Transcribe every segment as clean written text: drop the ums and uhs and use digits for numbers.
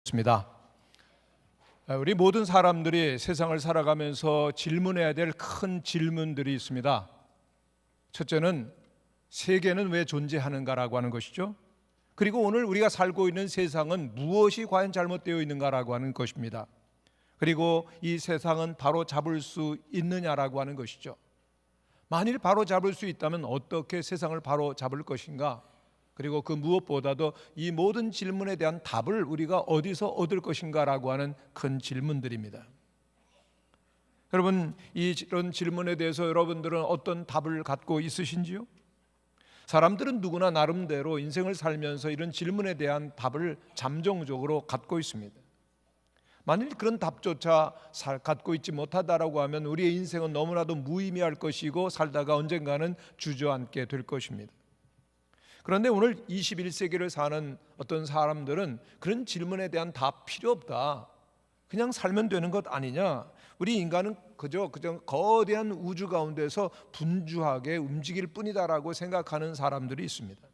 있습니다. 우리 모든 사람들이 세상을 살아가면서 질문해야 될 큰 질문들이 있습니다. 첫째는 세계는 왜 존재하는가라고 하는 것이죠. 그리고 오늘 우리가 살고 있는 세상은 무엇이 과연 잘못되어 있는가라고 하는 것입니다. 그리고 이 세상은 바로 잡을 수 있느냐라고 하는 것이죠. 만일 바로 잡을 수 있다면 어떻게 세상을 바로 잡을 것인가? 그리고 그 무엇보다도 이 모든 질문에 대한 답을 우리가 어디서 얻을 것인가라고 하는 큰 질문들입니다. 여러분, 이런 질문에 대해서 여러분들은 어떤 답을 갖고 있으신지요? 사람들은 누구나 나름대로 인생을 살면서 이런 질문에 대한 답을 잠정적으로 갖고 있습니다. 만일 그런 답조차 갖고 있지 못하다라고 하면 우리의 인생은 너무나도 무의미할 것이고 살다가 언젠가는 주저앉게 될 것입니다. 그런데 오늘 21세기를 사는 어떤 사람들은 그런 질문에 대한 답 필요 없다, 그냥 살면 되는 것 아니냐, 우리 인간은 그저 거대한 우주 가운데서 분주하게 움직일 뿐이다라고 생각하는 사람들이 있습니다.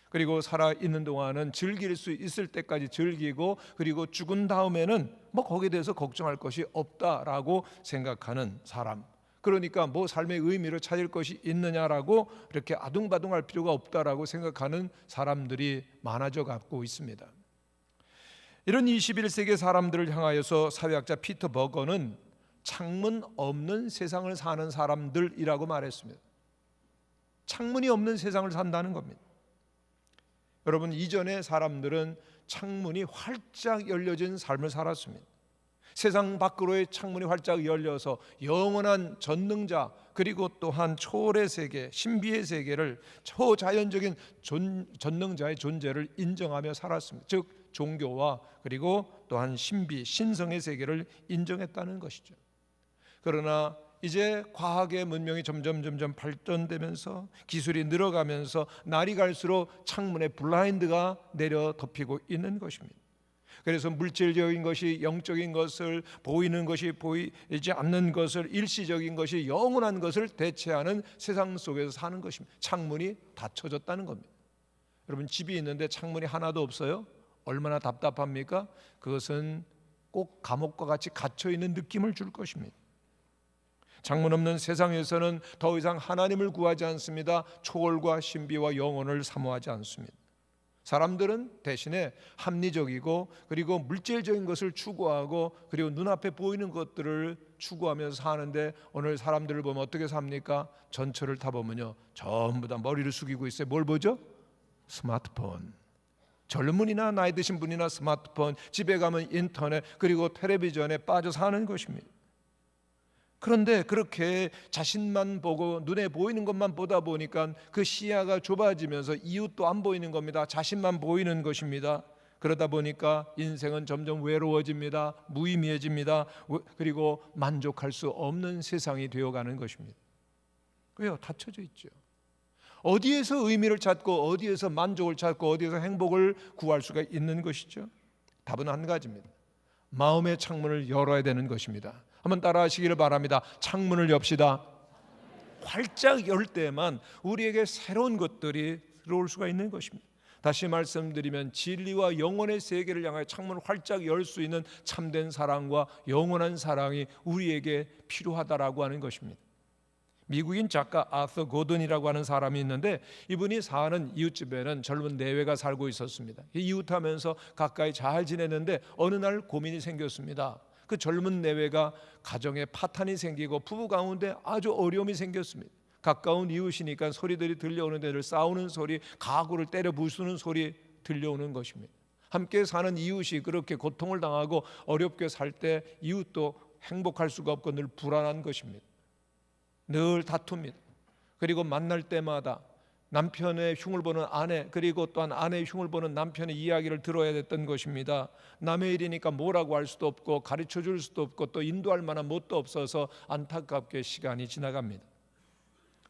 그리고 살아있는 동안은 즐길 수 있을 때까지 즐기고, 그리고 죽은 다음에는 거기에 대해서 걱정할 것이 없다라고 생각하는 사람, 그러니까 삶의 의미를 찾을 것이 있느냐라고 이렇게 아둥바둥할 필요가 없다라고 생각하는 사람들이 많아져 갖고 있습니다. 이런 21세기 사람들을 향하여서 사회학자 피터 버거는 창문 없는 세상을 사는 사람들이라고 말했습니다. 창문이 없는 세상을 산다는 겁니다. 여러분, 이전의 사람들은 창문이 활짝 열려진 삶을 살았습니다. 세상 밖으로의 창문이 활짝 열려서 영원한 전능자, 그리고 또한 초월의 세계, 신비의 세계를, 초자연적인 전능자의 존재를 인정하며 살았습니다. 즉 종교와 그리고 또한 신비, 신성의 세계를 인정했다는 것이죠. 그러나 이제 과학의 문명이 점점 발전되면서 기술이 늘어가면서 날이 갈수록 창문에 블라인드가 내려 덮이고 있는 것입니다. 그래서 물질적인 것이 영적인 것을, 보이는 것이 보이지 않는 것을, 일시적인 것이 영원한 것을 대체하는 세상 속에서 사는 것입니다. 창문이 닫혀졌다는 겁니다. 여러분, 집이 있는데 창문이 하나도 없어요? 얼마나 답답합니까? 그것은 꼭 감옥과 같이 갇혀 있는 느낌을 줄 것입니다. 창문 없는 세상에서는 더 이상 하나님을 구하지 않습니다. 초월과 신비와 영혼을 사모하지 않습니다. 사람들은 대신에 합리적이고 그리고 물질적인 것을 추구하고 그리고 눈앞에 보이는 것들을 추구하면서 사는데, 오늘 사람들을 보면 어떻게 삽니까? 전철을 타보면요, 전부 다 머리를 숙이고 있어요. 뭘 보죠? 스마트폰. 젊은이나 나이 드신 분이나 스마트폰, 집에 가면 인터넷, 그리고 텔레비전에 빠져 사는 것입니다. 그런데 그렇게 자신만 보고 눈에 보이는 것만 보다 보니까 그 시야가 좁아지면서 이웃도 안 보이는 겁니다. 자신만 보이는 것입니다. 그러다 보니까 인생은 점점 외로워집니다. 무의미해집니다. 그리고 만족할 수 없는 세상이 되어가는 것입니다. 왜요? 닫혀져 있죠. 어디에서 의미를 찾고 어디에서 만족을 찾고 어디에서 행복을 구할 수가 있는 것이죠? 답은 한 가지입니다. 마음의 창문을 열어야 되는 것입니다. 한번 따라 하시기를 바랍니다. 창문을 엽시다. 활짝 열 때만 우리에게 새로운 것들이 들어올 수가 있는 것입니다. 다시 말씀드리면 진리와 영혼의 세계를 향하여 창문을 활짝 열 수 있는 참된 사랑과 영원한 사랑이 우리에게 필요하다라고 하는 것입니다. 미국인 작가 아서 고든이라고 하는 사람이 있는데, 이분이 사는 이웃집에는 젊은 내외가 살고 있었습니다. 이웃하면서 가까이 잘 지냈는데 어느 날 고민이 생겼습니다. 그 젊은 내외가 가정에 파탄이 생기고 부부 가운데 아주 어려움이 생겼습니다. 가까운 이웃이니까 소리들이 들려오는 데를 싸우는 소리, 가구를 때려 부수는 소리 들려오는 것입니다. 함께 사는 이웃이 그렇게 고통을 당하고 어렵게 살 때 이웃도 행복할 수가 없고 늘 불안한 것입니다. 늘 다툽니다. 그리고 만날 때마다 남편의 흉을 보는 아내, 그리고 또한 아내의 흉을 보는 남편의 이야기를 들어야 됐던 것입니다. 남의 일이니까 뭐라고 할 수도 없고 가르쳐 줄 수도 없고 또 인도할 만한 뭣도 없어서 안타깝게 시간이 지나갑니다.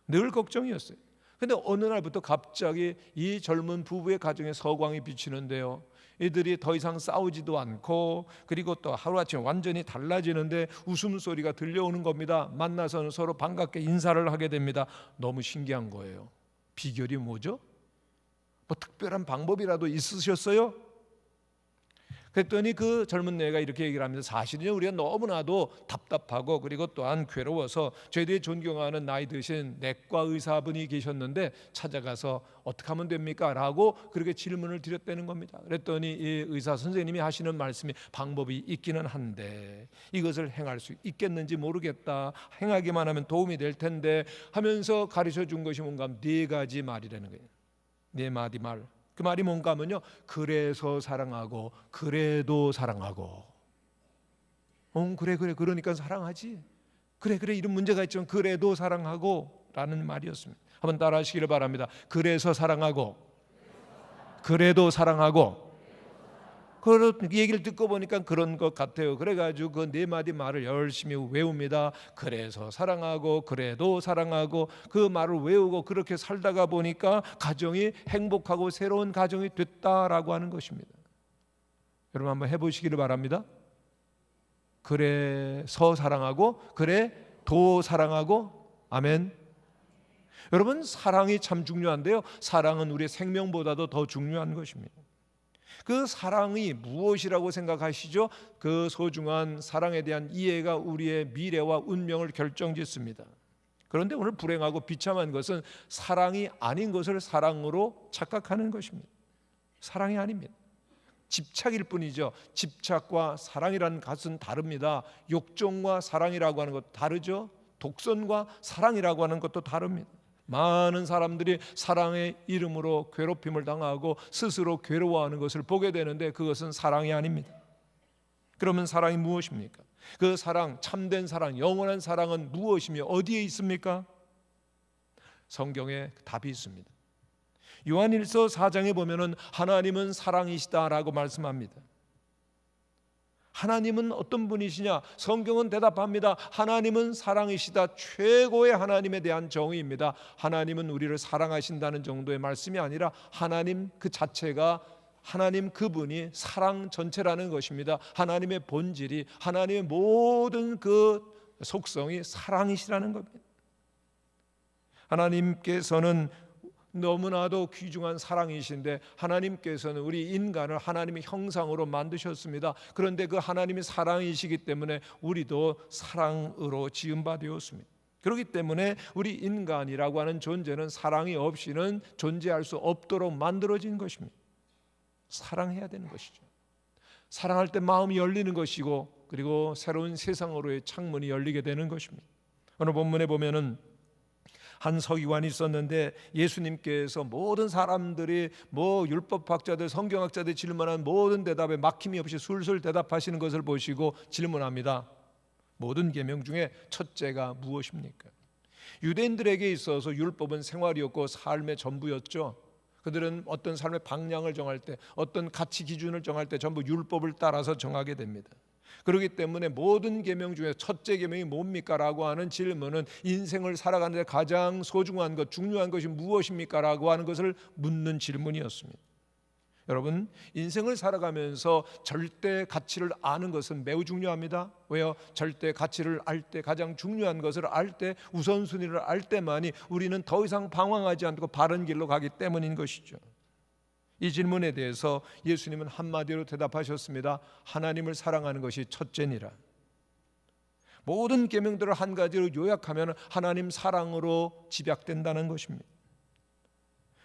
늘 걱정이었어요. 그런데 어느 날부터 갑자기 이 젊은 부부의 가정에 서광이 비치는데요, 이들이 더 이상 싸우지도 않고 그리고 또 하루아침에 완전히 달라지는데 웃음소리가 들려오는 겁니다. 만나서는 서로 반갑게 인사를 하게 됩니다. 너무 신기한 거예요. 비결이 뭐죠? 특별한 방법이라도 있으셨어요? 그랬더니 그 젊은 애가 이렇게 얘기를 합니다. 사실은 우리가 너무나도 답답하고 그리고 또한 괴로워서 저희들이 존경하는 나이 드신 내과 의사분이 계셨는데 찾아가서 어떻게 하면 됩니까? 라고 그렇게 질문을 드렸다는 겁니다. 그랬더니 이 의사 선생님이 하시는 말씀이 방법이 있기는 한데 이것을 행할 수 있겠는지 모르겠다. 행하기만 하면 도움이 될 텐데 하면서 가르쳐 준 것이 뭔가 4가지 말이라는 거예요. 4마디 말. 그 말이 뭔가 하면요, 그래서 사랑하고 그래도 사랑하고. 그래 그러니까 사랑하지. 그래 이런 문제가 있지만 그래도 사랑하고 라는 말이었습니다. 한번 따라 하시기를 바랍니다. 그래서 사랑하고 그래도 사랑하고. 그런 얘기를 듣고 보니까 그런 것 같아요. 그래가지고 그 4마디 말을 열심히 외웁니다. 그래서 사랑하고 그래도 사랑하고. 그 말을 외우고 그렇게 살다가 보니까 가정이 행복하고 새로운 가정이 됐다라고 하는 것입니다. 여러분 한번 해보시기를 바랍니다. 그래서 사랑하고 그래도 사랑하고. 아멘. 여러분, 사랑이 참 중요한데요, 사랑은 우리의 생명보다도 더 중요한 것입니다. 그 사랑이 무엇이라고 생각하시죠? 그 소중한 사랑에 대한 이해가 우리의 미래와 운명을 결정짓습니다. 그런데 오늘 불행하고 비참한 것은 사랑이 아닌 것을 사랑으로 착각하는 것입니다. 사랑이 아닙니다. 집착일 뿐이죠. 집착과 사랑이라는 것은 다릅니다. 욕정과 사랑이라고 하는 것도 다르죠. 독선과 사랑이라고 하는 것도 다릅니다. 많은 사람들이 사랑의 이름으로 괴롭힘을 당하고 스스로 괴로워하는 것을 보게 되는데 그것은 사랑이 아닙니다. 그러면 사랑이 무엇입니까? 그 사랑, 참된 사랑, 영원한 사랑은 무엇이며 어디에 있습니까? 성경에 답이 있습니다. 요한일서 4장에 보면은 하나님은 사랑이시다라고 말씀합니다. 하나님은 어떤 분이시냐? 성경은 대답합니다. 하나님은 사랑이시다. 최고의 하나님에 대한 정의입니다. 하나님은 우리를 사랑하신다는 정도의 말씀이 아니라 하나님 그 자체가, 하나님 그분이 사랑 전체라는 것입니다. 하나님의 본질이, 하나님의 모든 그 속성이 사랑이시라는 겁니다. 하나님께서는 너무나도 귀중한 사랑이신데 하나님께서는 우리 인간을 하나님의 형상으로 만드셨습니다. 그런데 그 하나님이 사랑이시기 때문에 우리도 사랑으로 지은 바 되었습니다. 그렇기 때문에 우리 인간이라고 하는 존재는 사랑이 없이는 존재할 수 없도록 만들어진 것입니다. 사랑해야 되는 것이죠. 사랑할 때 마음이 열리는 것이고 그리고 새로운 세상으로의 창문이 열리게 되는 것입니다. 오늘 본문에 보면은 한 서기관이 있었는데 예수님께서 모든 사람들이 율법학자들, 성경학자들이 질문한 모든 대답에 막힘이 없이 술술 대답하시는 것을 보시고 질문합니다. 모든 계명 중에 첫째가 무엇입니까? 유대인들에게 있어서 율법은 생활이었고 삶의 전부였죠. 그들은 어떤 삶의 방향을 정할 때, 어떤 가치 기준을 정할 때 전부 율법을 따라서 정하게 됩니다. 그렇기 때문에 모든 계명 중에 첫째 계명이 뭡니까? 라고 하는 질문은 인생을 살아가는데 가장 소중한 것, 중요한 것이 무엇입니까? 라고 하는 것을 묻는 질문이었습니다. 여러분, 인생을 살아가면서 절대 가치를 아는 것은 매우 중요합니다. 왜요? 절대 가치를 알 때, 가장 중요한 것을 알 때, 우선순위를 알 때만이 우리는 더 이상 방황하지 않고 바른 길로 가기 때문인 것이죠. 이 질문에 대해서 예수님은 한마디로 대답하셨습니다. 하나님을 사랑하는 것이 첫째니라. 모든 계명들을 한 가지로 요약하면 하나님 사랑으로 집약된다는 것입니다.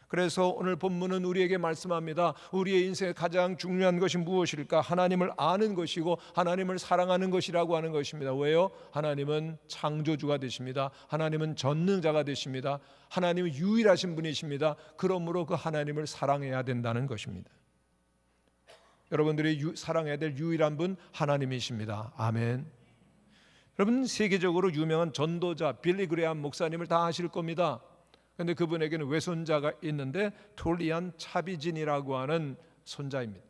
그래서 오늘 본문은 우리에게 말씀합니다. 우리의 인생의 가장 중요한 것이 무엇일까? 하나님을 아는 것이고 하나님을 사랑하는 것이라고 하는 것입니다. 왜요? 하나님은 창조주가 되십니다. 하나님은 전능자가 되십니다. 하나님은 유일하신 분이십니다. 그러므로 그 하나님을 사랑해야 된다는 것입니다. 여러분들이 사랑해야 될 유일한 분 하나님이십니다. 아멘. 여러분, 세계적으로 유명한 전도자 빌리 그레암 목사님을 다 아실 겁니다. 그런데 그분에게는 외손자가 있는데 톨리안 차비진이라고 하는 손자입니다.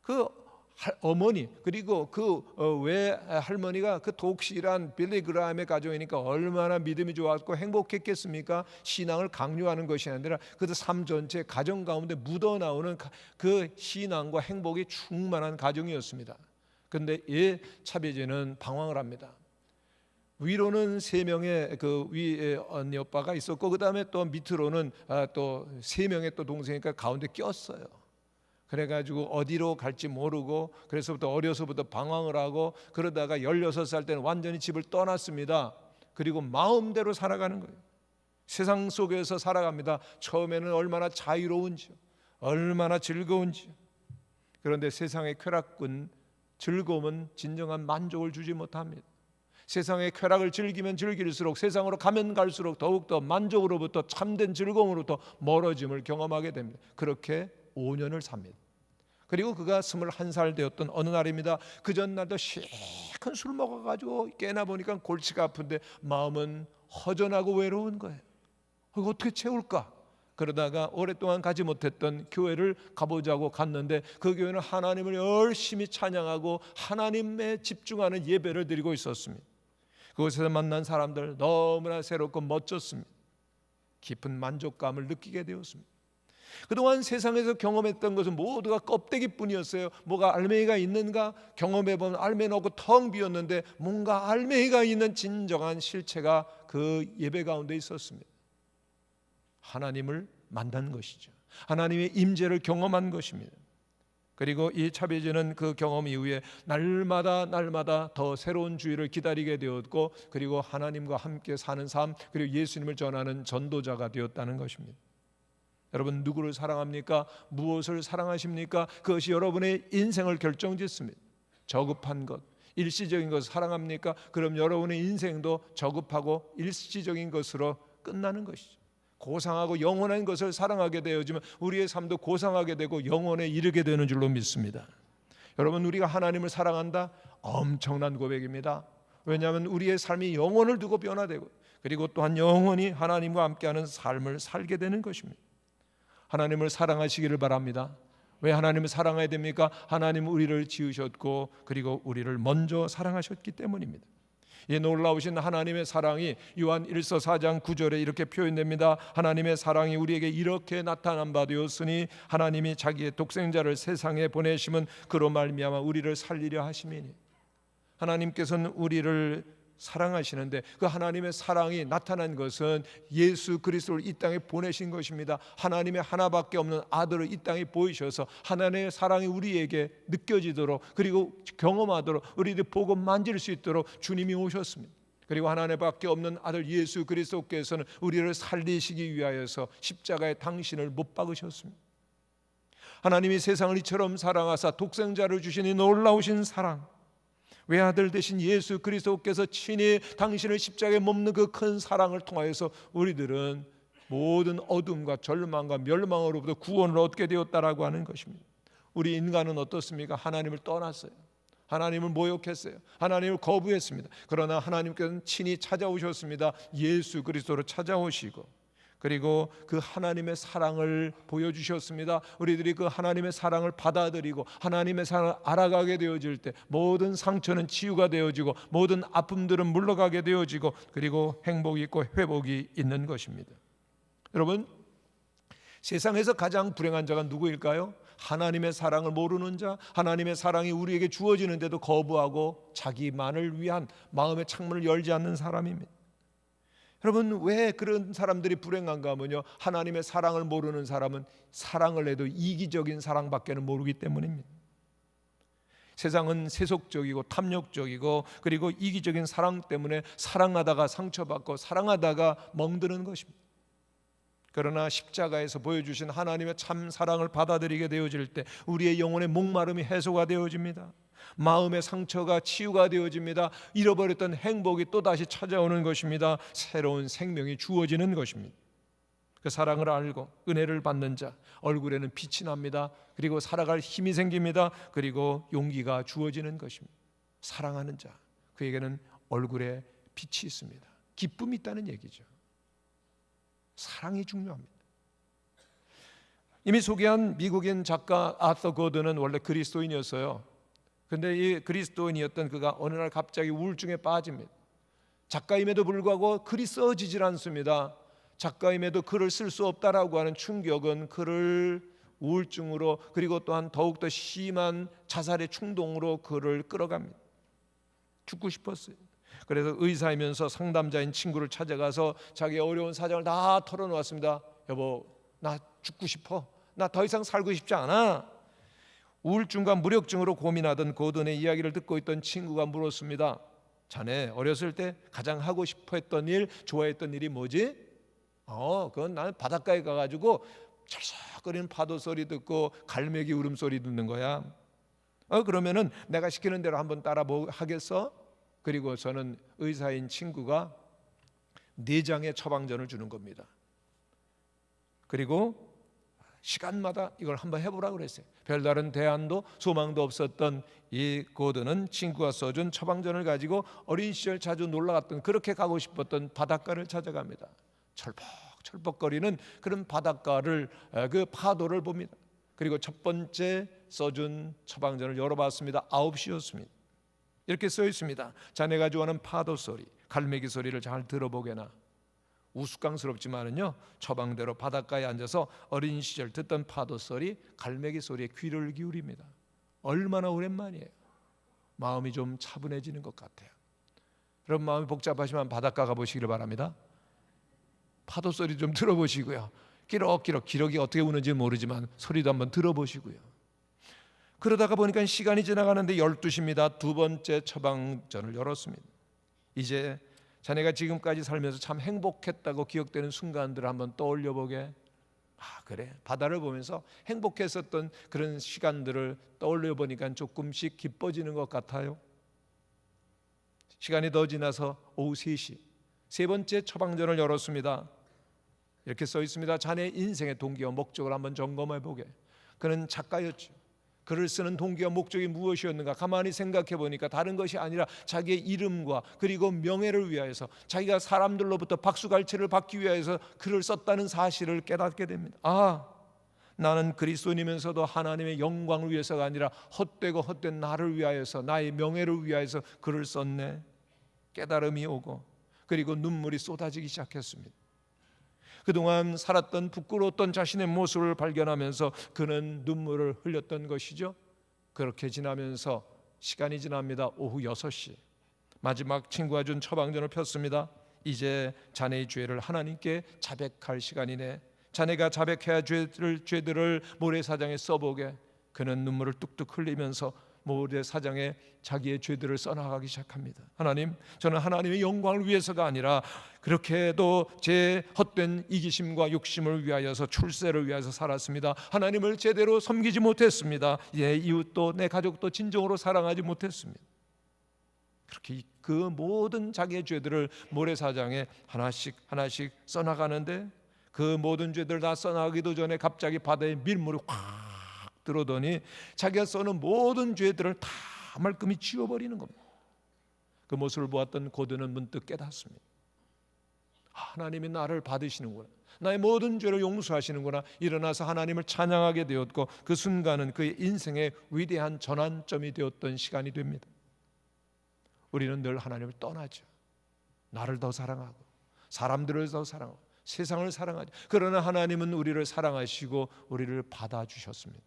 그 어머니 그리고 그 외할머니가 그 독실한 빌리 그레암의 가정이니까 얼마나 믿음이 좋았고 행복했겠습니까? 신앙을 강요하는 것이 아니라 그 삶 전체 가정 가운데 묻어나오는 그 신앙과 행복이 충만한 가정이었습니다. 그런데 이 차비진은 방황을 합니다. 위로는 3명의 그 위에 언니 오빠가 있었고 그 다음에 또 밑으로는 또 3명의 또 동생이니까 가운데 꼈어요. 그래가지고 어디로 갈지 모르고 그래서부터 어려서부터 방황을 하고 그러다가 16살 때는 완전히 집을 떠났습니다. 그리고 마음대로 살아가는 거예요. 세상 속에서 살아갑니다. 처음에는 얼마나 자유로운지요, 얼마나 즐거운지요. 그런데 세상의 쾌락은, 즐거움은 진정한 만족을 주지 못합니다. 세상의 쾌락을 즐기면 즐길수록, 세상으로 가면 갈수록 더욱더 만족으로부터, 참된 즐거움으로부터 멀어짐을 경험하게 됩니다. 그렇게 5년을 삽니다. 그리고 그가 21살 되었던 어느 날입니다. 그 전날도 실컷 술 먹어가지고 깨나 보니까 골치가 아픈데 마음은 허전하고 외로운 거예요. 이거 어떻게 채울까? 그러다가 오랫동안 가지 못했던 교회를 가보자고 갔는데 그 교회는 하나님을 열심히 찬양하고 하나님에 집중하는 예배를 드리고 있었습니다. 그곳에서 만난 사람들 너무나 새롭고 멋졌습니다. 깊은 만족감을 느끼게 되었습니다. 그동안 세상에서 경험했던 것은 모두가 껍데기뿐이었어요. 뭐가 알맹이가 있는가? 경험해보면 알맹이는 없고 텅 비었는데 뭔가 알맹이가 있는 진정한 실체가 그 예배 가운데 있었습니다. 하나님을 만난 것이죠. 하나님의 임재를 경험한 것입니다. 그리고 이 차베즈는 그 경험 이후에 날마다 더 새로운 주일을 기다리게 되었고, 그리고 하나님과 함께 사는 삶, 그리고 예수님을 전하는 전도자가 되었다는 것입니다. 여러분, 누구를 사랑합니까? 무엇을 사랑하십니까? 그것이 여러분의 인생을 결정짓습니다. 저급한 것, 일시적인 것을 사랑합니까? 그럼 여러분의 인생도 저급하고 일시적인 것으로 끝나는 것이죠. 고상하고 영원한 것을 사랑하게 되어지면 우리의 삶도 고상하게 되고 영원에 이르게 되는 줄로 믿습니다. 여러분, 우리가 하나님을 사랑한다? 엄청난 고백입니다. 왜냐하면 우리의 삶이 영혼을 두고 변화되고, 그리고 또한 영원히 하나님과 함께하는 삶을 살게 되는 것입니다. 하나님을 사랑하시기를 바랍니다. 왜 하나님을 사랑해야 됩니까? 하나님은 우리를 지으셨고 그리고 우리를 먼저 사랑하셨기 때문입니다. 이 놀라우신 하나님의 사랑이 요한 1서 4장 9절에 이렇게 표현됩니다. 하나님의 사랑이 우리에게 이렇게 나타난 바 되었으니 하나님이 자기의 독생자를 세상에 보내심은 그로 말미암아 우리를 살리려 하심이니. 하나님께서는 우리를 사랑하시는데 그 하나님의 사랑이 나타난 것은 예수 그리스도를 이 땅에 보내신 것입니다. 하나님의 하나밖에 없는 아들을 이 땅에 보이셔서 하나님의 사랑이 우리에게 느껴지도록, 그리고 경험하도록, 우리들이 보고 만질 수 있도록 주님이 오셨습니다. 그리고 하나님밖에 없는 아들 예수 그리스도께서는 우리를 살리시기 위하여서 십자가에 당신을 못 박으셨습니다. 하나님이 세상을 이처럼 사랑하사 독생자를 주시니 놀라우신 사랑, 외아들 되신 예수 그리스도께서 친히 당신을 십자가에 못 그 큰 사랑을 통하여서 우리들은 모든 어둠과 절망과 멸망으로부터 구원을 얻게 되었다라고 하는 것입니다. 우리 인간은 어떻습니까? 하나님을 떠났어요. 하나님을 모욕했어요. 하나님을 거부했습니다. 그러나 하나님께서는 친히 찾아오셨습니다. 예수 그리스도로 찾아오시고, 그리고 그 하나님의 사랑을 보여주셨습니다. 우리들이 그 하나님의 사랑을 받아들이고 하나님의 사랑을 알아가게 되어질 때 모든 상처는 치유가 되어지고 모든 아픔들은 물러가게 되어지고, 그리고 행복이 있고 회복이 있는 것입니다. 여러분, 세상에서 가장 불행한 자가 누구일까요? 하나님의 사랑을 모르는 자, 하나님의 사랑이 우리에게 주어지는데도 거부하고 자기만을 위한 마음의 창문을 열지 않는 사람입니다. 여러분, 왜 그런 사람들이 불행한가 하면요, 하나님의 사랑을 모르는 사람은 사랑을 해도 이기적인 사랑밖에는 모르기 때문입니다. 세상은 세속적이고 탐욕적이고 그리고 이기적인 사랑 때문에 사랑하다가 상처받고 사랑하다가 멍드는 것입니다. 그러나 십자가에서 보여주신 하나님의 참 사랑을 받아들이게 되어질 때 우리의 영혼의 목마름이 해소가 되어집니다. 마음의 상처가 치유가 되어집니다. 잃어버렸던 행복이 또다시 찾아오는 것입니다. 새로운 생명이 주어지는 것입니다. 그 사랑을 알고 은혜를 받는 자 얼굴에는 빛이 납니다. 그리고 살아갈 힘이 생깁니다. 그리고 용기가 주어지는 것입니다. 사랑하는 자, 그에게는 얼굴에 빛이 있습니다. 기쁨이 있다는 얘기죠. 사랑이 중요합니다. 이미 소개한 미국인 작가 아서 거든은 원래 그리스도인이었어요. 근데 이 그리스도인이었던 그가 어느 날 갑자기 우울증에 빠집니다. 작가임에도 불구하고 글이 써지질 않습니다. 작가임에도 글을 쓸 수 없다라고 하는 충격은 그를 우울증으로, 그리고 또한 더욱더 심한 자살의 충동으로 그를 끌어갑니다. 죽고 싶었어요. 그래서 의사이면서 상담자인 친구를 찾아가서 자기의 어려운 사정을 다 털어놓았습니다. 여보, 나 죽고 싶어. 나 더 이상 살고 싶지 않아. 우울증과 무력증으로 고민하던 고든의 이야기를 듣고 있던 친구가 물었습니다. 자네 어렸을 때 가장 하고 싶어 했던 일, 좋아했던 일이 뭐지? 그건 나는 바닷가에 가가지고 철썩거리는 파도 소리 듣고 갈매기 울음소리 듣는 거야. 그러면은 내가 시키는 대로 한번 따라 하겠어? 그리고 저는 의사인 친구가 4장의 처방전을 주는 겁니다. 그리고 시간마다 이걸 한번 해보라고 그랬어요. 별다른 대안도 소망도 없었던 이 고든은 친구가 써준 처방전을 가지고 어린 시절 자주 놀러갔던, 그렇게 가고 싶었던 바닷가를 찾아갑니다. 철벅철벅거리는 그런 바닷가를, 그 파도를 봅니다. 그리고 첫 번째 써준 처방전을 열어봤습니다. 9시였습니다. 이렇게 써 있습니다. 자네가 좋아하는 파도 소리, 갈매기 소리를 잘 들어보게나. 우스꽝스럽지만은요, 처방대로 바닷가에 앉아서 어린 시절 듣던 파도 소리, 갈매기 소리에 귀를 기울입니다. 얼마나 오랜만이에요. 마음이 좀 차분해지는 것 같아요. 여러분 마음이 복잡하시면 바닷가 가보시기를 바랍니다. 파도 소리 좀 들어보시고요. 기러기 어떻게 우는지 모르지만 소리도 한번 들어보시고요. 그러다가 보니까 시간이 지나가는데 12시입니다. 두 번째 처방전을 열었습니다. 이제 자네가 지금까지 살면서 참 행복했다고 기억되는 순간들을 한번 떠올려보게. 그래, 바다를 보면서 행복했었던 그런 시간들을 떠올려보니까 조금씩 기뻐지는 것 같아요. 시간이 더 지나서 오후 3시, 세 번째 처방전을 열었습니다. 이렇게 써 있습니다. 자네 인생의 동기와 목적을 한번 점검해보게. 그는 작가였죠. 글을 쓰는 동기와 목적이 무엇이었는가 가만히 생각해 보니까 다른 것이 아니라 자기의 이름과 그리고 명예를 위하여서, 자기가 사람들로부터 박수갈채를 받기 위하여서 글을 썼다는 사실을 깨닫게 됩니다. 나는 그리스도인이면서도 하나님의 영광을 위해서가 아니라 헛되고 헛된 나를 위하여서, 나의 명예를 위하여서 글을 썼네. 깨달음이 오고 그리고 눈물이 쏟아지기 시작했습니다. 그동안 살았던 부끄러웠던 자신의 모습을 발견하면서 그는 눈물을 흘렸던 것이죠. 그렇게 지나면서 시간이 지납니다. 오후 6시, 마지막 친구가 준 처방전을 폈습니다. 이제 자네의 죄를 하나님께 자백할 시간이네. 자네가 자백해야 죄들을 모래사장에 써보게. 그는 눈물을 뚝뚝 흘리면서 모래사장에 자기의 죄들을 써나가기 시작합니다. 하나님, 저는 하나님의 영광을 위해서가 아니라 그렇게도 제 헛된 이기심과 욕심을 위하여서, 출세를 위하여서 살았습니다. 하나님을 제대로 섬기지 못했습니다. 내 이웃도 내 가족도 진정으로 사랑하지 못했습니다. 그렇게 그 모든 자기의 죄들을 모래사장에 하나씩 하나씩 써나가는데, 그 모든 죄들 다 써나가기도 전에 갑자기 바다에 밀물이 확 들어오더니 자기가 써는 모든 죄들을 다 말끔히 지워버리는 겁니다. 그 모습을 보았던 고든은 문득 깨닫습니다. 하나님이 나를 받으시는구나, 나의 모든 죄를 용서하시는구나. 일어나서 하나님을 찬양하게 되었고, 그 순간은 그의 인생의 위대한 전환점이 되었던 시간이 됩니다. 우리는 늘 하나님을 떠나죠. 나를 더 사랑하고 사람들을 더 사랑하고 세상을 사랑하죠. 그러나 하나님은 우리를 사랑하시고 우리를 받아주셨습니다.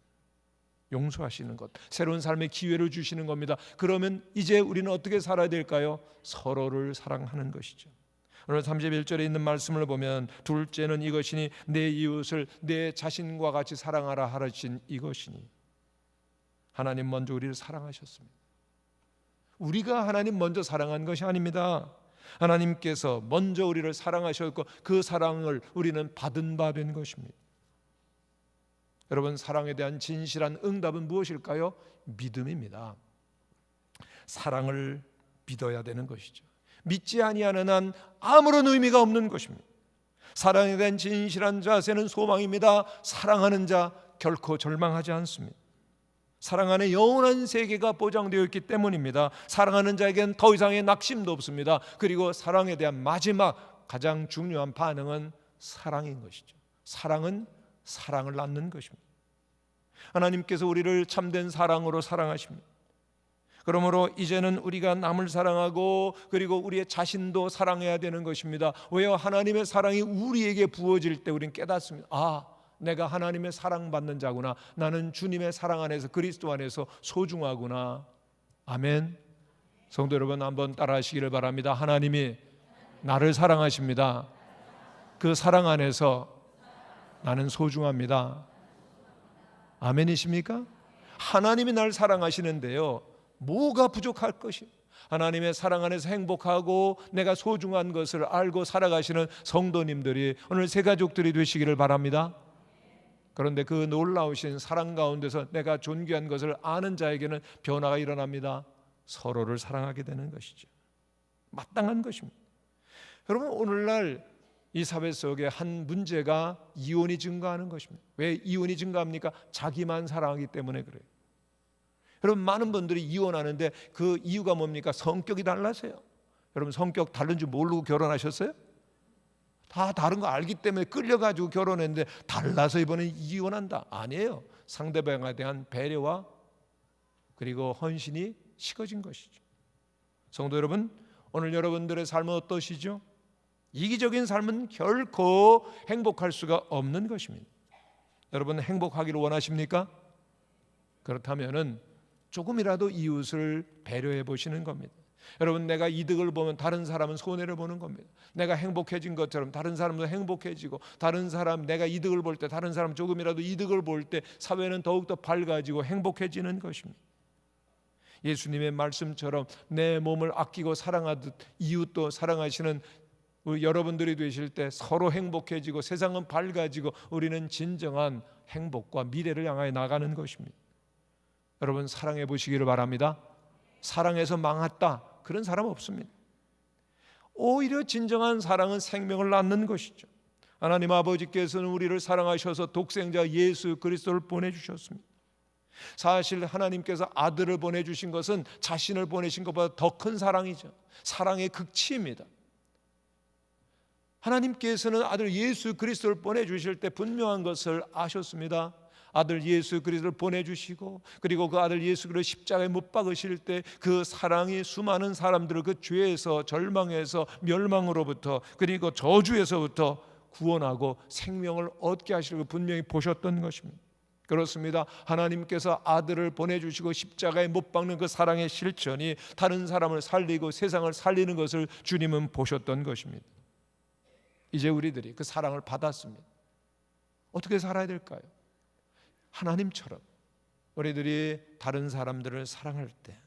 용서하시는 것, 새로운 삶의 기회를 주시는 겁니다. 그러면 이제 우리는 어떻게 살아야 될까요? 서로를 사랑하는 것이죠. 오늘 31절에 있는 말씀을 보면, 둘째는 이것이니 내 이웃을 내 자신과 같이 사랑하라 하신 이것이니. 하나님 먼저 우리를 사랑하셨습니다. 우리가 하나님 먼저 사랑한 것이 아닙니다. 하나님께서 먼저 우리를 사랑하셨고 그 사랑을 우리는 받은 바 된 것입니다. 여러분, 사랑에 대한 진실한 응답은 무엇일까요? 믿음입니다. 사랑을 믿어야 되는 것이죠. 믿지 아니하는 한 아무런 의미가 없는 것입니다. 사랑에 대한 진실한 자세는 소망입니다. 사랑하는 자 결코 절망하지 않습니다. 사랑 안에 영원한 세계가 보장되어 있기 때문입니다. 사랑하는 자에겐 더 이상의 낙심도 없습니다. 그리고 사랑에 대한 마지막 가장 중요한 반응은 사랑인 것이죠. 사랑은 사랑을 낳는 것입니다. 하나님께서 우리를 참된 사랑으로 사랑하십니다. 그러므로 이제는 우리가 남을 사랑하고 그리고 우리의 자신도 사랑해야 되는 것입니다. 왜요? 하나님의 사랑이 우리에게 부어질 때 우리는 깨닫습니다. 내가 하나님의 사랑받는 자구나. 나는 주님의 사랑 안에서, 그리스도 안에서 소중하구나. 아멘. 성도 여러분, 한번 따라하시기를 바랍니다. 하나님이 나를 사랑하십니다. 그 사랑 안에서 나는 소중합니다. 아멘이십니까? 하나님이 날 사랑하시는데요, 뭐가 부족할 것이? 하나님의 사랑 안에서 행복하고 내가 소중한 것을 알고 살아가시는 성도님들이 오늘 새 가족들이 되시기를 바랍니다. 그런데 그 놀라우신 사랑 가운데서 내가 존귀한 것을 아는 자에게는 변화가 일어납니다. 서로를 사랑하게 되는 것이죠. 마땅한 것입니다. 여러분, 오늘날 이 사회 속에 한 문제가 이혼이 증가하는 것입니다. 왜 이혼이 증가합니까? 자기만 사랑하기 때문에 그래요. 여러분, 많은 분들이 이혼하는데 그 이유가 뭡니까? 성격이 달라서요. 여러분, 성격 다른 줄 모르고 결혼하셨어요? 다 다른 거 알기 때문에 끌려가지고 결혼했는데 달라서 이번에 이혼한다? 아니에요. 상대방에 대한 배려와 그리고 헌신이 식어진 것이죠. 성도 여러분, 오늘 여러분들의 삶은 어떠시죠? 이기적인 삶은 결코 행복할 수가 없는 것입니다. 여러분, 행복하기를 원하십니까? 그렇다면은 조금이라도 이웃을 배려해 보시는 겁니다. 여러분, 내가 이득을 보면 다른 사람은 손해를 보는 겁니다. 내가 행복해진 것처럼 다른 사람도 행복해지고, 다른 사람, 내가 이득을 볼 때 다른 사람 조금이라도 이득을 볼 때 사회는 더욱더 밝아지고 행복해지는 것입니다. 예수님의 말씀처럼 내 몸을 아끼고 사랑하듯 이웃도 사랑하시는 여러분들이 되실 때 서로 행복해지고 세상은 밝아지고 우리는 진정한 행복과 미래를 향하여 나가는 것입니다. 여러분, 사랑해 보시기를 바랍니다. 사랑해서 망했다, 그런 사람 없습니다. 오히려 진정한 사랑은 생명을 낳는 것이죠. 하나님 아버지께서는 우리를 사랑하셔서 독생자 예수 그리스도를 보내주셨습니다. 사실 하나님께서 아들을 보내주신 것은 자신을 보내신 것보다 더 큰 사랑이죠. 사랑의 극치입니다. 하나님께서는 아들 예수 그리스도를 보내주실 때 분명한 것을 아셨습니다. 아들 예수 그리스도를 보내주시고, 그리고 그 아들 예수 그리스도를 십자가에 못 박으실 때 그 사랑이 수많은 사람들을 그 죄에서, 절망에서, 멸망으로부터, 그리고 저주에서부터 구원하고 생명을 얻게 하시려고 분명히 보셨던 것입니다. 그렇습니다. 하나님께서 아들을 보내주시고 십자가에 못 박는 그 사랑의 실천이 다른 사람을 살리고 세상을 살리는 것을 주님은 보셨던 것입니다. 이제 우리들이 그 사랑을 받았습니다. 어떻게 살아야 될까요? 하나님처럼 우리들이 다른 사람들을 사랑할 때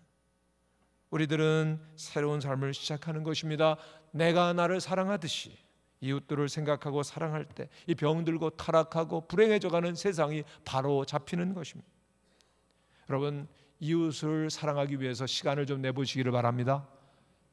우리들은 새로운 삶을 시작하는 것입니다. 내가 나를 사랑하듯이 이웃들을 생각하고 사랑할 때 이 병들고 타락하고 불행해져가는 세상이 바로 잡히는 것입니다. 여러분, 이웃을 사랑하기 위해서 시간을 좀 내보시기를 바랍니다.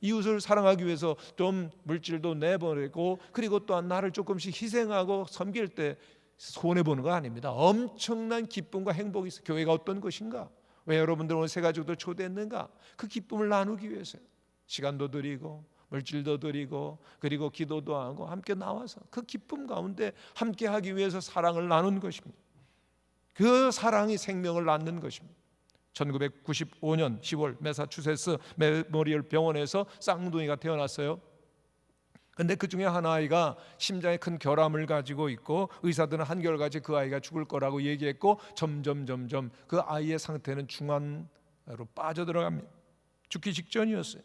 이웃을 사랑하기 위해서 좀 물질도 내보내고, 그리고 또한 나를 조금씩 희생하고 섬길 때 손해보는 거 아닙니다. 엄청난 기쁨과 행복이 있어요. 교회가 어떤 것인가? 왜 여러분들 오늘 새 가족들 초대했는가? 그 기쁨을 나누기 위해서요. 시간도 드리고 물질도 드리고 그리고 기도도 하고 함께 나와서 그 기쁨 가운데 함께 하기 위해서 사랑을 나눈 것입니다. 그 사랑이 생명을 낳는 것입니다. 1995년 10월 매사추세츠 메모리얼 병원에서 쌍둥이가 태어났어요. 근데 그 중에 한 아이가 심장에 큰 결함을 가지고 있고, 의사들은 한결같이 그 아이가 죽을 거라고 얘기했고, 점점 그 아이의 상태는 중환으로 빠져들어갑니다. 죽기 직전이었어요.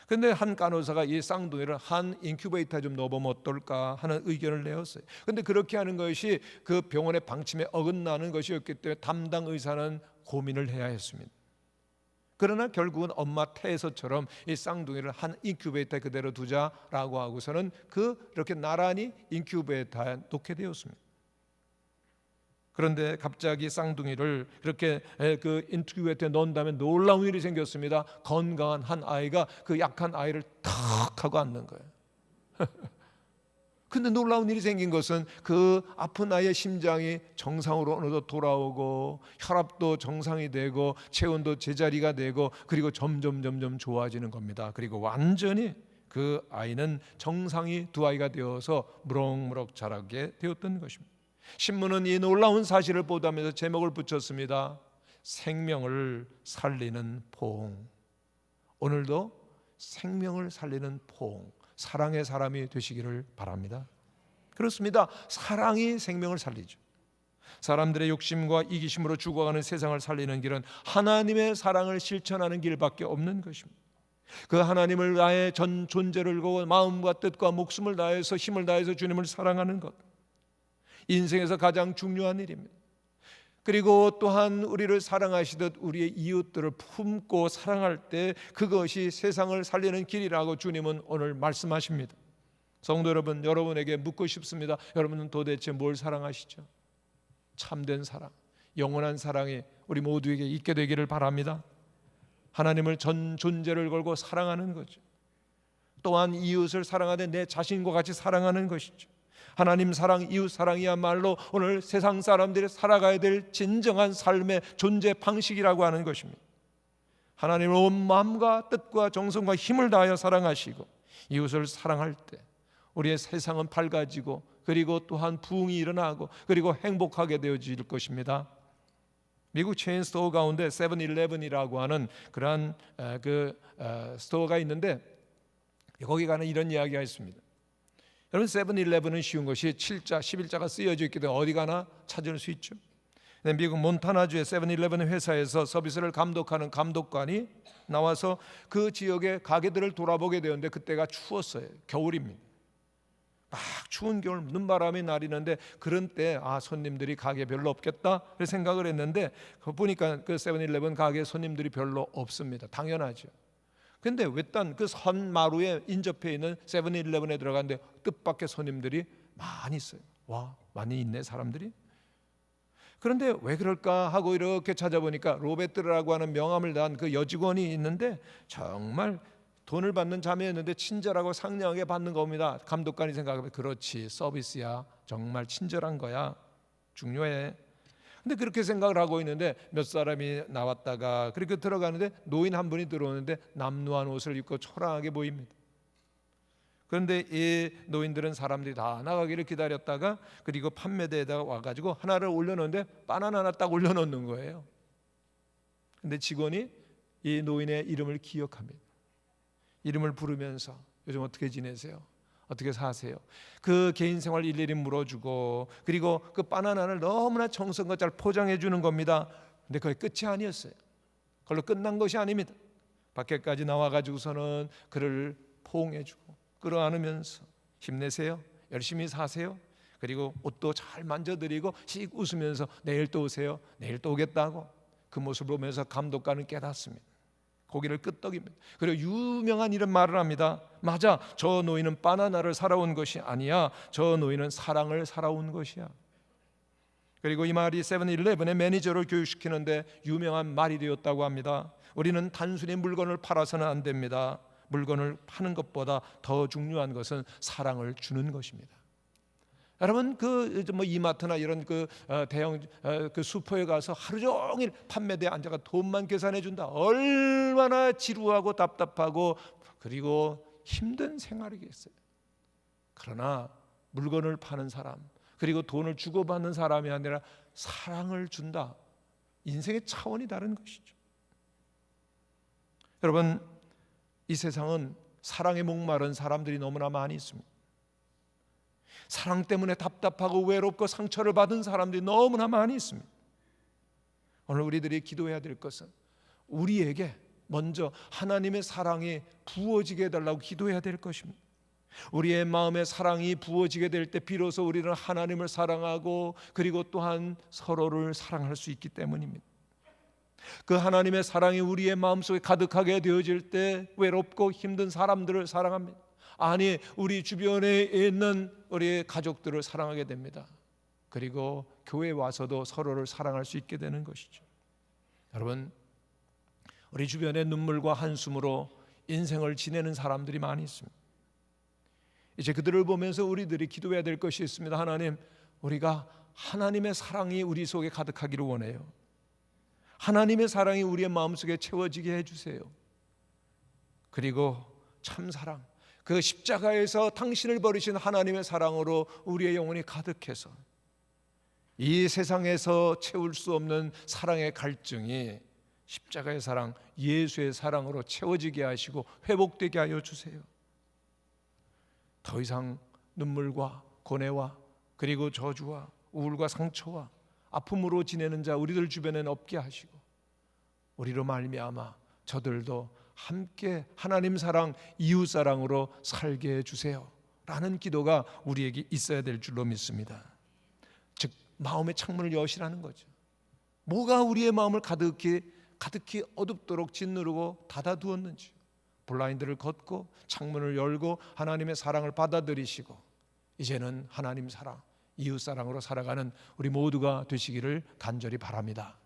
근데 한 간호사가 이 쌍둥이를 한 인큐베이터에 좀 넣어보면 어떨까 하는 의견을 내었어요. 근데 그렇게 하는 것이 그 병원의 방침에 어긋나는 것이었기 때문에 담당 의사는 고민을 해야 했습니다. 그러나 결국은 엄마 태에서처럼 이 쌍둥이를 한 인큐베이터에 그대로 두자라고 하고서는 그렇게 나란히 인큐베이터에 놓게 되었습니다. 그런데 갑자기 쌍둥이를 그렇게 그 인큐베이터에 넣은 다음에 놀라운 일이 생겼습니다. 건강한 한 아이가 그 약한 아이를 탁 하고 앉는 거예요. 근데 놀라운 일이 생긴 것은 그 아픈 아이의 심장이 정상으로 어느 정도 돌아오고, 혈압도 정상이 되고, 체온도 제자리가 되고, 그리고 점점 좋아지는 겁니다. 그리고 완전히 그 아이는 정상이 두 아이가 되어서 무럭무럭 자라게 되었던 것입니다. 신문은 이 놀라운 사실을 보도하면서 제목을 붙였습니다. 생명을 살리는 포옹. 오늘도 생명을 살리는 포옹, 사랑의 사람이 되시기를 바랍니다. 그렇습니다. 사랑이 생명을 살리죠. 사람들의 욕심과 이기심으로 죽어가는 세상을 살리는 길은 하나님의 사랑을 실천하는 길밖에 없는 것입니다. 그 하나님을 나의 전 존재를 걸고 마음과 뜻과 목숨을 다해서 힘을 다해서 주님을 사랑하는 것, 인생에서 가장 중요한 일입니다. 그리고 또한 우리를 사랑하시듯 우리의 이웃들을 품고 사랑할 때 그것이 세상을 살리는 길이라고 주님은 오늘 말씀하십니다. 성도 여러분, 여러분에게 묻고 싶습니다. 여러분은 도대체 뭘 사랑하시죠? 참된 사랑, 영원한 사랑이 우리 모두에게 있게 되기를 바랍니다. 하나님을 전 존재를 걸고 사랑하는 거죠. 또한 이웃을 사랑하되 내 자신과 같이 사랑하는 것이죠. 하나님 사랑, 이웃 사랑이야말로 오늘 세상 사람들이 살아가야 될 진정한 삶의 존재 방식이라고 하는 것입니다. 하나님을 온 마음과 뜻과 정성과 힘을 다하여 사랑하시고 이웃을 사랑할 때 우리의 세상은 밝아지고 그리고 또한 부흥이 일어나고 그리고 행복하게 되어질 것입니다. 미국 체인 스토어 가운데 세븐일레븐이라고 하는 그러한 스토어가 있는데 거기 가는 이런 이야기가 있습니다. 여러분, 세븐일레븐은 쉬운 것이 7자, 11자가 쓰여져 있기 때문에 어디 가나 찾을 수 있죠. 미국 몬타나주의 세븐일레븐 회사에서 서비스를 감독하는 감독관이 나와서 그 지역의 가게들을 돌아보게 되었는데 그때가 추웠어요. 겨울입니다. 막 추운 겨울 눈바람이 나리는데 그런 때 손님들이 가게 별로 없겠다 생각을 했는데 보니까 그 세븐일레븐 가게 손님들이 별로 없습니다. 당연하죠. 근데 외딴 그 선 마루에 인접해 있는 세븐일레븐에 들어갔는데 뜻밖의 손님들이 많이 있어요. 와, 많이 있네 사람들이. 그런데 왜 그럴까 하고 이렇게 찾아보니까 로베트라고 하는 명함을 단 그 여직원이 있는데 정말 돈을 받는 자매였는데 친절하고 상냥하게 받는 겁니다. 감독관이 생각하면 그렇지, 서비스야, 정말 친절한 거야, 중요해. 근데 그렇게 생각을 하고 있는데 몇 사람이 나왔다가 그렇게 들어가는데 노인 한 분이 들어오는데 남루한 옷을 입고 초라하게 보입니다. 그런데 이 노인들은 사람들이 다 나가기를 기다렸다가 그리고 판매대에다가 와가지고 하나를 올려놓는데 바나나 하나 딱 올려놓는 거예요. 근데 직원이 이 노인의 이름을 기억합니다. 이름을 부르면서 요즘 어떻게 지내세요? 어떻게 사세요? 그 개인 생활 일일이 물어주고 그리고 그 바나나를 너무나 정성껏 잘 포장해 주는 겁니다. 근데 그게 끝이 아니었어요. 그걸로 끝난 것이 아닙니다. 밖에까지 나와가지고서는 그를 포옹해 주고 끌어안으면서 힘내세요, 열심히 사세요, 그리고 옷도 잘 만져드리고 씩 웃으면서 내일 또 오세요, 내일 또 오겠다고 그 모습을 보면서 감독관은 깨닫습니다. 고기를 끄떡입니다. 그리고 유명한 이런 말을 합니다. 맞아, 저 노인은 바나나를 살아온 것이 아니야, 저 노인은 사랑을 살아온 것이야. 그리고 이 말이 세븐일레븐의 매니저를 교육시키는데 유명한 말이 되었다고 합니다. 우리는 단순히 물건을 팔아서는 안 됩니다. 물건을 파는 것보다 더 중요한 것은 사랑을 주는 것입니다. 여러분, 이마트나 이런 대형 슈퍼에 가서 하루 종일 판매대에 앉아가 돈만 계산해 준다. 얼마나 지루하고 답답하고 그리고 힘든 생활이겠어요. 그러나 물건을 파는 사람 그리고 돈을 주고받는 사람이 아니라 사랑을 준다. 인생의 차원이 다른 것이죠. 여러분, 이 세상은 사랑에 목마른 사람들이 너무나 많이 있습니다. 사랑 때문에 답답하고 외롭고 상처를 받은 사람들이 너무나 많이 있습니다. 오늘 우리들이 기도해야 될 것은 우리에게 먼저 하나님의 사랑이 부어지게 해달라고 기도해야 될 것입니다. 우리의 마음에 사랑이 부어지게 될 때 비로소 우리는 하나님을 사랑하고 그리고 또한 서로를 사랑할 수 있기 때문입니다. 그 하나님의 사랑이 우리의 마음속에 가득하게 되어질 때 외롭고 힘든 사람들을 사랑합니다. 아니, 우리 주변에 있는 우리 가족들을 사랑하게 됩니다. 그리고 교회에 와서도 서로를 사랑할 수 있게 되는 것이죠. 여러분, 우리 주변에 눈물과 한숨으로 인생을 지내는 사람들이 많이 있습니다. 이제 그들을 보면서 우리들이 기도해야 될 것이 있습니다. 하나님, 우리가 하나님의 사랑이 우리 속에 가득하기를 원해요. 하나님의 사랑이 우리의 마음속에 채워지게 해주세요. 그리고 참사랑, 그 십자가에서 당신을 버리신 하나님의 사랑으로 우리의 영혼이 가득해서 이 세상에서 채울 수 없는 사랑의 갈증이 십자가의 사랑, 예수의 사랑으로 채워지게 하시고 회복되게 하여 주세요. 더 이상 눈물과 고뇌와 그리고 저주와 우울과 상처와 아픔으로 지내는 자 우리들 주변에는 없게 하시고 우리로 말미암아 저들도 함께 하나님 사랑, 이웃 사랑으로 살게 해주세요 라는 기도가 우리에게 있어야 될 줄로 믿습니다. 즉 마음의 창문을 여시라는 거죠. 뭐가 우리의 마음을 가득히 어둡도록 짓누르고 닫아두었는지, 블라인드를 걷고 창문을 열고 하나님의 사랑을 받아들이시고 이제는 하나님 사랑, 이웃 사랑으로 살아가는 우리 모두가 되시기를 간절히 바랍니다.